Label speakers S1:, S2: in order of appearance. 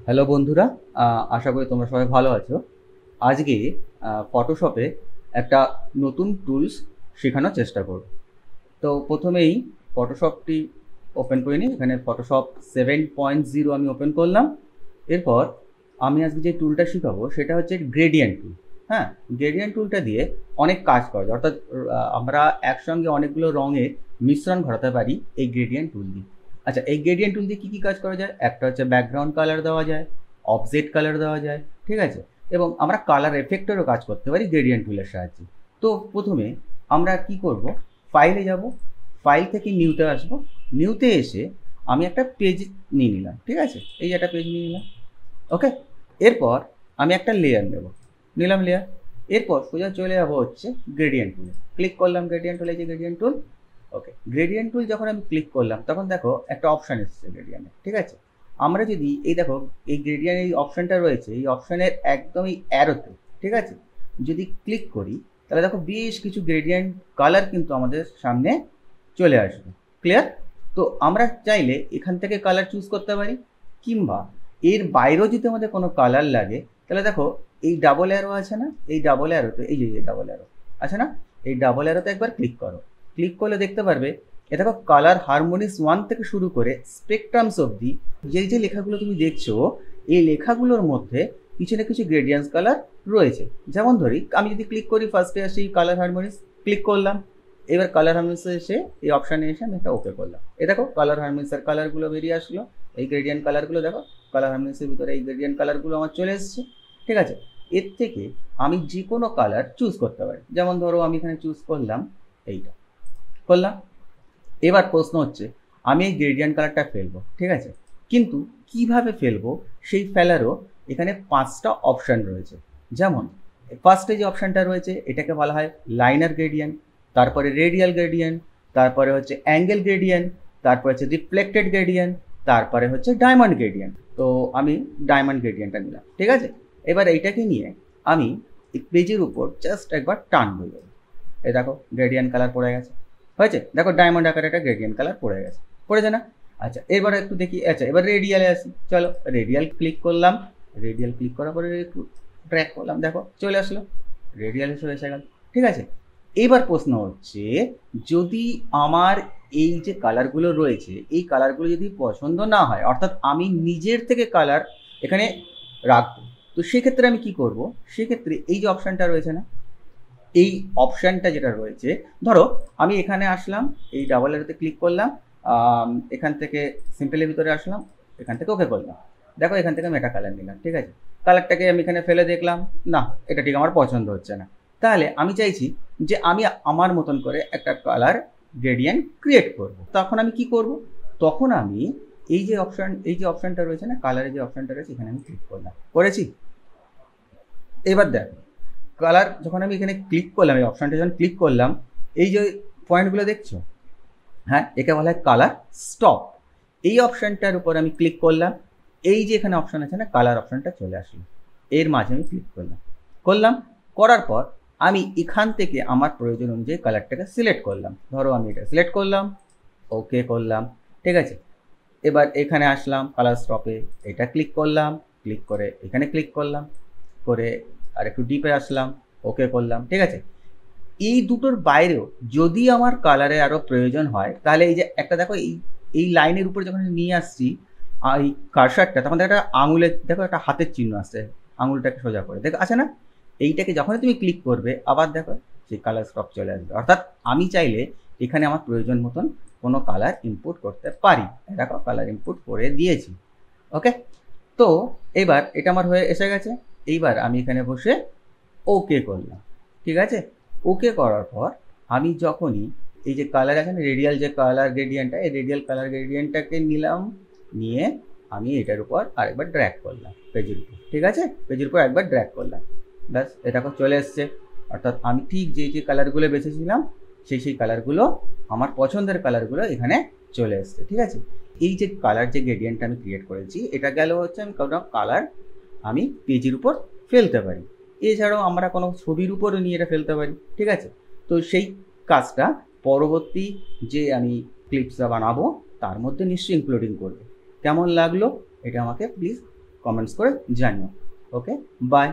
S1: Hello বন্ধুরা, আশা করি তোমরা সবাই ভালো আছো। আজকে ফটোশপে একটা নতুন টুলস শেখানোর চেষ্টা করব। তো প্রথমেই ফটোশপটি ওপেন করে নিই। এখানে ফটোশপ 7.0 আমি ওপেন করলাম। এরপর আমি আজকে যে টুলটা শেখাবো সেটা হচ্ছে গ্রেডিয়েন্ট টুল। হ্যাঁ, গ্রেডিয়েন্ট টুলটা দিয়ে অনেক কাজ করা যায়, অর্থাৎ আমরা একসঙ্গে অনেকগুলো রঙের মিশ্রণ ঘটাতে পারি এই গ্রেডিয়েন্ট টুল দিয়ে। আচ্ছা, এই গ্রেডিয়েন্ট টুল দিয়ে কী কী কাজ করা যায়? একটা হচ্ছে ব্যাকগ্রাউন্ড কালার দেওয়া যায়, অবজেক্ট কালার দেওয়া যায়, ঠিক আছে? এবং আমরা কালার এফেক্টেরও কাজ করতে পারি গ্রেডিয়েন্ট টুলের সাহায্যে। তো প্রথমে আমরা কি করব, ফাইলে যাব, ফাইল থেকে নিউতে আসবো, নিউতে এসে আমি একটা পেজ নিয়ে নিলাম, ঠিক আছে? এই যে একটা পেজ নিয়ে নিলাম, ওকে। এরপর আমি একটা লেয়ার নেব, নিলাম লেয়ার। এরপর সোজা চলে যাবো হচ্ছে গ্রেডিয়েন্ট টুলে, ক্লিক করলাম গ্রেডিয়েন্ট টুলে, যে গ্রেডিয়েন্ট টুল, ওকে। গ্রেডিয়েন্ট টুল যখন আমি ক্লিক করলাম তখন দেখো একটা অপশান এসেছে গ্রেডিয়েন্টে, ঠিক আছে? আমরা যদি এই দেখো এই গ্রেডিয়েন্ট এই অপশানটা রয়েছে, এই অপশানের একদমই অ্যারোতে, ঠিক আছে, যদি ক্লিক করি তাহলে দেখো বেশ কিছু গ্রেডিয়েন্ট কালার কিন্তু আমাদের সামনে চলে আসবে। ক্লিয়ার? তো আমরা চাইলে এখান থেকে কালার চুজ করতে পারি, কিংবা এর বাইরেও যদি আমাদের কোনো কালার লাগে তাহলে দেখো এই ডাবল অ্যারো আছে না, এই ডাবল অ্যারোতে, এই যে ডাবল অ্যারো আছে না, এই ডাবল অ্যারোতে একবার ক্লিক করো। ক্লিক করলে দেখতে পারবে এ দেখো কালার হারমোনিস 1 থেকে শুরু করে স্পেকট্রামস অবধি যেই যে লেখাগুলো তুমি দেখছো, এই লেখাগুলোর মধ্যে কিছু না কিছু গ্রেডিয়েন্টস কালার রয়েছে। যেমন ধরি আমি যদি ক্লিক করি, ফার্স্টে আসি কালার হারমোনিস, ক্লিক করলাম। এবার কালার হারমোনিসে এসে এই অপশানে এসে আমি এটা ওকে করলাম। এ দেখো কালার হারমোনিসের কালারগুলো বেরিয়ে আসলো, এই গ্রেডিয়েন্ট কালারগুলো দেখো, কালার হারমোনিসের ভিতরে এই গ্রেডিয়েন্ট কালারগুলো আমার চলে এসছে, ঠিক আছে? এর থেকে আমি যে কোনো কালার চুজ করতে পারি। যেমন ধরো আমি এখানে চুজ করলাম এইটা, করলাম। এবার প্রশ্ন হচ্ছে আমি এই গ্রেডিয়েন্ট কালারটা ফেলবো, ঠিক আছে, কিন্তু কিভাবে ফেলবো সেই ফেলারও এখানে 5টা অপশান রয়েছে। যেমন ফার্স্টে যে অপশানটা রয়েছে এটাকে বলা হয় লাইনার গ্রেডিয়েন্ট, তারপরে রেডিয়াল গ্রেডিয়েন্ট, তারপরে হচ্ছে অ্যাঙ্গেল গ্রেডিয়েন্ট, তারপরে হচ্ছে রিফ্লেক্টেড গ্রেডিয়েন্ট, তারপরে হচ্ছে ডায়মন্ড গ্রেডিয়েন্ট। তো আমি ডায়মন্ড গ্রেডিয়েন্টটা নিলাম, ঠিক আছে? এবার এইটাকে নিয়ে আমি এই পেজের উপর জাস্ট একবার টানবো, এই দেখো গ্রেডিয়েন্ট কালার পড়ে গেছে, হয়েছে? দেখো ডায়মন্ড আকারে একটা গ্রেডিয়েন্ট কালার পড়ে গেছে, পড়েছে না? আচ্ছা, এবার একটু দেখি। আচ্ছা, এবার রেডিয়ালে আসি, চলো রেডিয়াল ক্লিক করলাম। রেডিয়াল ক্লিক করার পরে একটু ট্র্যাক করলাম, দেখো চলে আসলো, রেডিয়াল হিসেবে এসে গেল, ঠিক আছে? এবার প্রশ্ন হচ্ছে, যদি আমার এই যে কালারগুলো রয়েছে এই কালারগুলো যদি পছন্দ না হয়, অর্থাৎ আমি নিজের থেকে কালার এখানে রাখবো, তো সেক্ষেত্রে আমি কি করব? সেক্ষেত্রে এই যে অপশানটা রয়েছে না, এই অপশানটা যেটা রয়েছে, ধরো আমি এখানে আসলাম, এই ডাবল অ্যারোতে ক্লিক করলাম, এখান থেকে সিম্পলের ভিতরে আসলাম, এখান থেকে ওকে করলাম। দেখো এখান থেকে আমি একটা কালার নিলাম, ঠিক আছে? কালারটাকে আমি এখানে ফেলে দেখলাম, না এটা ঠিক আমার পছন্দ হচ্ছে না। তাহলে আমি চাইছি যে আমি আমার মতন করে একটা কালার গ্রেডিয়েন্ট ক্রিয়েট করব। তখন আমি কি করব? তখন আমি এই যে অপশানটা রয়েছে না, কালারের যে অপশানটা রয়েছে, এখানে আমি ক্লিক করলাম, করেছি। এবার দেখো কালার যখন আমি এখানে ক্লিক করলাম, এই অপশানটা যখন ক্লিক করলাম, এই যে পয়েন্টগুলো দেখছো, হ্যাঁ, একে বলা হয় কালার স্টপ। এই অপশানটার উপর আমি ক্লিক করলাম, এই যে এখানে অপশান আছে না, কালার অপশানটা চলে আসলো, এর মাঝে আমি ক্লিক করলাম। করার পর আমি এখান থেকে আমার প্রয়োজন অনুযায়ী কালারটাকে সিলেক্ট করলাম। ধরো আমি এটা সিলেক্ট করলাম, ওকে করলাম, ঠিক আছে? এবার এখানে আসলাম কালার স্টপে, এটা ক্লিক করলাম, ক্লিক করে এখানে ক্লিক করলাম, করে আর একটু ডিপে আসলাম, ওকে করলাম, ঠিক আছে? এই দুটোর বাইরেও যদি আমার কালারে আরও প্রয়োজন হয়, তাহলে এই যে একটা দেখো এই এই লাইনের উপরে যখন নিয়ে আসছি এই কার্সারটা, তখন একটা আঙুলের দেখো একটা হাতের চিহ্ন আসছে, আঙুলটাকে সোজা করে দেখো আছে না, এইটাকে যখনই তুমি ক্লিক করবে আবার দেখো সেই কালার স্টপ চলে আসবে। অর্থাৎ আমি চাইলে এখানে আমার প্রয়োজন মতন কোনো কালার ইনপুট করতে পারি। দেখো কালার ইনপুট করে দিয়েছি, ওকে। তো এবার এটা আমার হয়ে এসে গেছে। এইবার আমি এখানে বসে ওকে করলাম, ঠিক আছে? ওকে করার পর আমি যখনই এই যে কালার আছে না, রেডিয়াল যে কালার গ্রেডিয়েন্টটা, এই রেডিয়াল কালার গ্রেডিয়েন্টটাকে নিলাম, নিয়ে আমি এটার উপর আরেকবার ড্র্যাগ করলাম পেজের উপর, ঠিক আছে? পেজের উপর একবার ড্র্যাগ করলাম, ব্যাস এটা চলে এসছে। অর্থাৎ আমি ঠিক যে যে কালারগুলো বেছেছিলাম সেই কালারগুলো, আমার পছন্দের কালারগুলো এখানে চলে এসছে, ঠিক আছে? এই যে কালার যে গ্রেডিয়েন্টটা আমি ক্রিয়েট করেছি, এটা গেল হচ্ছে আমি কোনো কালার আমি পেজের উপর ফেলতে পারি। এছাড়াও আমরা কোনো ছবির উপরও নিয়ে এটা ফেলতে পারি, ঠিক আছে? তো সেই কাজটা পরবর্তী যে আমি ক্লিপসটা বানাবো তার মধ্যে নিশ্চয়ই ইনক্লুডিং করবে। কেমন লাগলো এটা আমাকে প্লিজ কমেন্টস করে জানিও। ওকে, বাই।